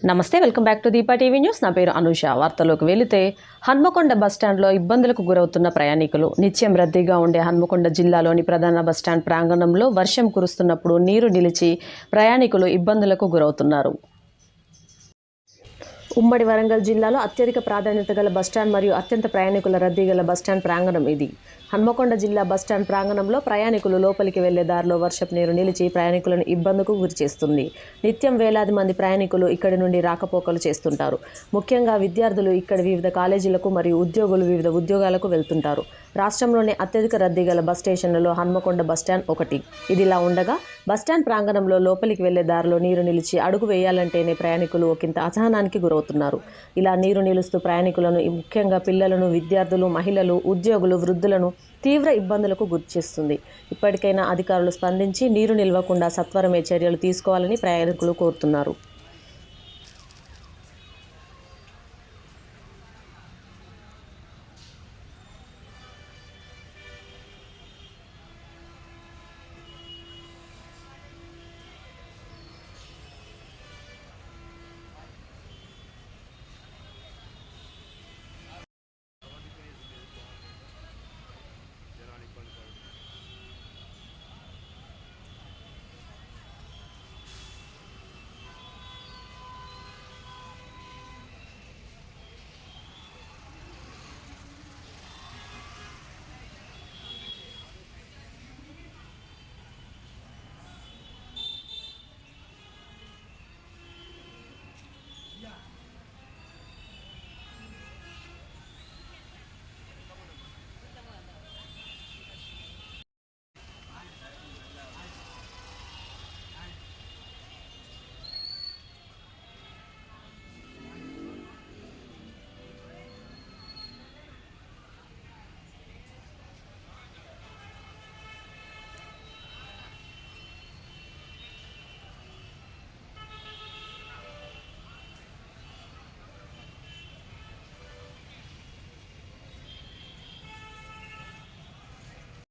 నమస్తే, welcome back to Deepa TV news. నా పేరు అనూష. వార్తలోకి వెళితే, హన్మకొండ బస్టాండ్లో ఇబ్బందులకు గురవుతున్న ప్రయాణికులు. నిత్యం రద్దీగా ఉండే హన్మకొండ జిల్లాలోని ప్రధాన బస్టాండ్ ప్రాంగణంలో వర్షం కురుస్తున్నప్పుడు నీరు నిలిచి ప్రయాణికులు ఇబ్బందులకు గురవుతున్నారు. ఉమ్మడి వరంగల్ జిల్లాలో అత్యధిక ప్రాధాన్యత గల బస్టాండ్ మరియు అత్యంత ప్రయాణికుల రద్దీ గల బస్టాండ్ ప్రాంగణం ఇది. హన్మకొండ జిల్లా బస్టాండ్ ప్రాంగణంలో ప్రయాణికులు లోపలికి వెళ్లే దారిలో వర్షపు నీరు నిలిచి ప్రయాణికులను ఇబ్బందుకు గురిచేస్తుంది. నిత్యం వేలాది మంది ప్రయాణికులు ఇక్కడి నుండి రాకపోకలు చేస్తుంటారు. ముఖ్యంగా విద్యార్థులు ఇక్కడి వివిధ కాలేజీలకు మరియు ఉద్యోగులు వివిధ ఉద్యోగాలకు వెళ్తుంటారు. రాష్ట్రంలోనే అత్యధిక రద్దీ గల బస్ స్టేషన్లలో హన్మకొండ బస్టాండ్ ఒకటి. ఇదిలా ఉండగా బస్టాండ్ ప్రాంగణంలో లోపలికి వెళ్లే దారిలో నీరు నిలిచి అడుగు వేయాలంటేనే ప్రయాణికులు ఒకంత అసహనానికి గురవుతున్నారు. ఇలా నీరు నిలుస్తూ ప్రయాణికులను, ముఖ్యంగా పిల్లలను, విద్యార్థులు, మహిళలు, ఉద్యోగులు, వృద్ధులను తీవ్ర ఇబ్బందులకు గురిచేస్తుంది. ఇప్పటికైనా అధికారులు స్పందించి నీరు నిలవకుండా సత్వరమే చర్యలు తీసుకోవాలని ప్రయాణికులు కోరుతున్నారు.